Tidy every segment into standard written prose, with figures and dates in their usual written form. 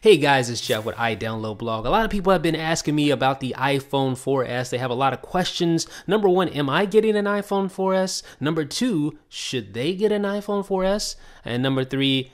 Hey guys, it's Jeff with iDownload Blog. A lot of people have been asking me about the iPhone 4S. They have a lot of questions. Number one, am I getting an iPhone 4S? Number two, should they get an iPhone 4S? And number three,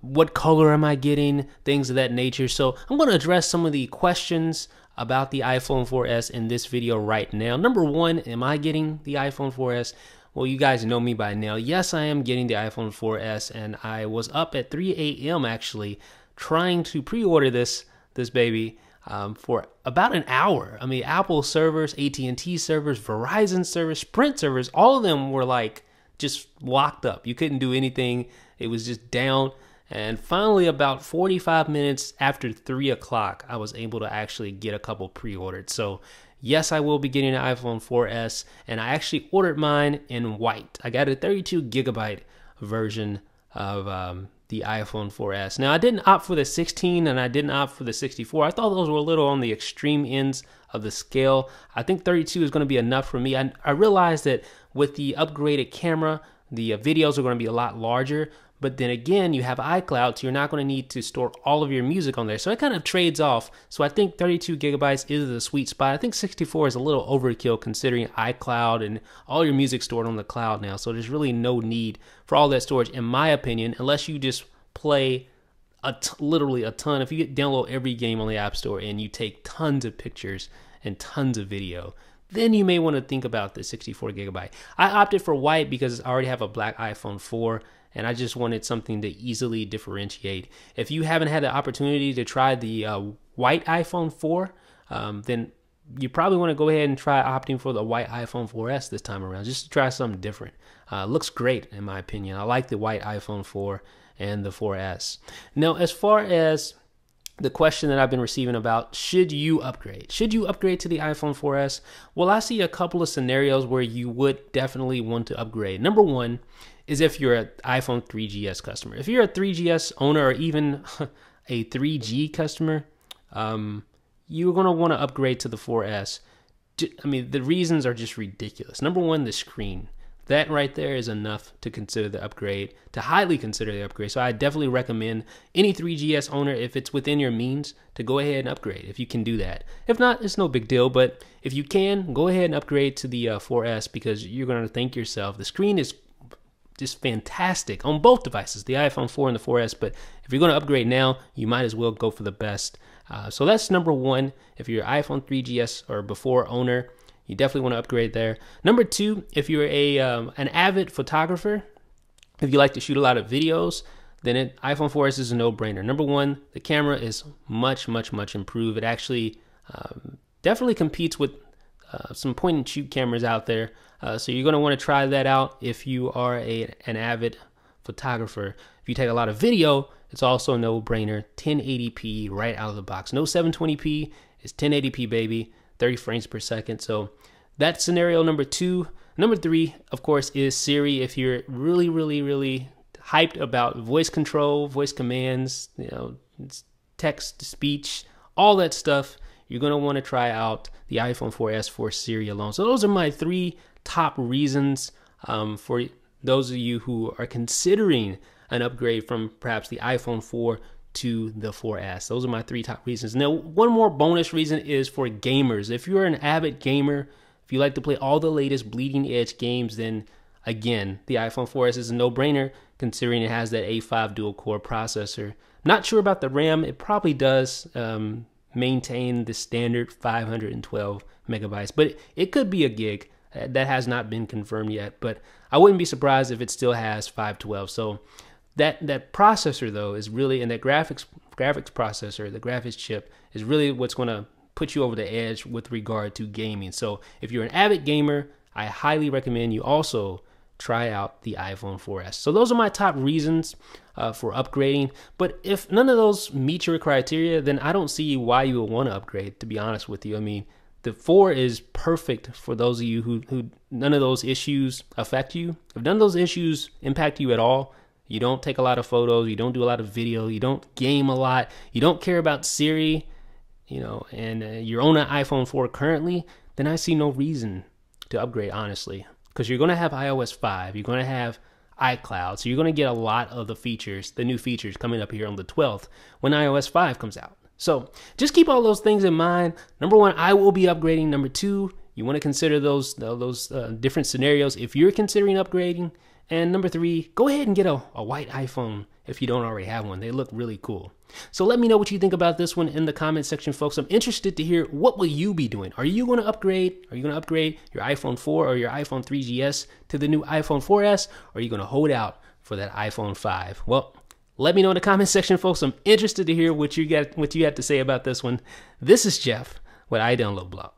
what color am I getting? Things of that nature. So I'm going to address some of the questions about the iPhone 4S in this video right now. Number one, am I getting the iPhone 4S? Well, you guys know me by now. Yes, I am getting the iPhone 4S, and I was up at 3 a.m. actually trying to pre-order this baby for about an hour. I mean, Apple servers, AT&T servers, Verizon servers, Sprint servers, all of them were like just locked up. You couldn't do anything. It was just down. And finally, about 45 minutes after 3 o'clock, I was able to actually get a couple pre-ordered. So yes, I will be getting an iPhone 4S, and I actually ordered mine in white. I got a 32 gigabyte version of the iPhone 4S. Now, I didn't opt for the 16 and I didn't opt for the 64. I thought those were a little on the extreme ends of the scale. I think 32 is going to be enough for me. I realized that with the upgraded camera, the videos are going to be a lot larger. But then again, you have iCloud, so you're not going to need to store all of your music on there. So it kind of trades off. So I think 32 gigabytes is the sweet spot. I think 64 is a little overkill considering iCloud and all your music stored on the cloud now. So there's really no need for all that storage, in my opinion, unless you just play literally a ton. If you download every game on the App Store and you take tons of pictures and tons of video, then you may want to think about the 64 gigabyte. I opted for white because I already have a black iPhone 4. And I just wanted something to easily differentiate. If you haven't had the opportunity to try the white iPhone 4, then you probably want to go ahead and try opting for the white iPhone 4S this time around, just to try something different. Looks great, in my opinion. I like the white iPhone 4 and the 4S. Now, as far as the question that I've been receiving about, should you upgrade? Should you upgrade to the iPhone 4S? Well, I see a couple of scenarios where you would definitely want to upgrade. Number one is if you're an iPhone 3GS customer. If you're a 3GS owner or even a 3G customer, you're going to want to upgrade to the 4S. I mean, the reasons are just ridiculous. Number one, the screen. That right there is enough to consider the upgrade, to highly consider the upgrade. So I definitely recommend any 3GS owner, if it's within your means, to go ahead and upgrade if you can do that. If not, it's no big deal. But if you can, go ahead and upgrade to the 4S because you're going to thank yourself. The screen is just fantastic on both devices, the iPhone 4 and the 4S. But if you're going to upgrade now, you might as well go for the best. So that's number one. If you're an iPhone 3GS or before owner, you definitely want to upgrade there. Number two, if you're an avid photographer, if you like to shoot a lot of videos, then an iPhone 4S is a no-brainer. Number one, the camera is much, much, much improved. It actually definitely competes with some point-and-shoot cameras out there. So you're going to want to try that out if you are an avid photographer. If you take a lot of video, it's also a no-brainer. 1080p right out of the box. No 720p. It's 1080p, baby. 30 frames per second. So that's scenario number two. Number three, of course, is Siri. If you're really, really, really hyped about voice control, voice commands, text to speech, all that stuff, you're going to want to try out the iPhone 4S for Siri alone. So those are my three top reasons for those of you who are considering an upgrade from perhaps the iPhone 4 to the 4S. Those are my three top reasons. Now, one more bonus reason is for gamers. If you're an avid gamer, if you like to play all the latest bleeding edge games, then again, the iPhone 4S is a no-brainer considering it has that A5 dual-core processor. Not sure about the RAM. It probably does maintain the standard 512 megabytes, but it could be a gig. That has not been confirmed yet, but I wouldn't be surprised if it still has 512. So that processor, though, is really, and that graphics processor, the graphics chip, is really what's going to put you over the edge with regard to gaming. So if you're an avid gamer, I highly recommend you also try out the iPhone 4S. So those are my top reasons for upgrading. But if none of those meet your criteria, then I don't see why you would want to upgrade, to be honest with you. I mean, the 4 is perfect for those of you who none of those issues affect you. If none of those issues impact you at all, you don't take a lot of photos, you don't do a lot of video, you don't game a lot, you don't care about Siri, and you're on an iPhone 4 currently, then I see no reason to upgrade, honestly. Because you're going to have iOS 5, you're going to have iCloud. So you're going to get a lot of the features, the new features coming up here on the 12th when iOS 5 comes out. So just keep all those things in mind. Number one, I will be upgrading. Number two, you want to consider those different scenarios if you're considering upgrading. And number three, go ahead and get a white iPhone if you don't already have one. They look really cool. So let me know what you think about this one in the comment section, folks. I'm interested to hear, what will you be doing? Are you going to upgrade? Are you going to upgrade your iPhone 4 or your iPhone 3GS to the new iPhone 4S? Or are you going to hold out for that iPhone 5? Well, let me know in the comment section, folks. I'm interested to hear what you got to say about this one. This is Jeff with iDownload Blog.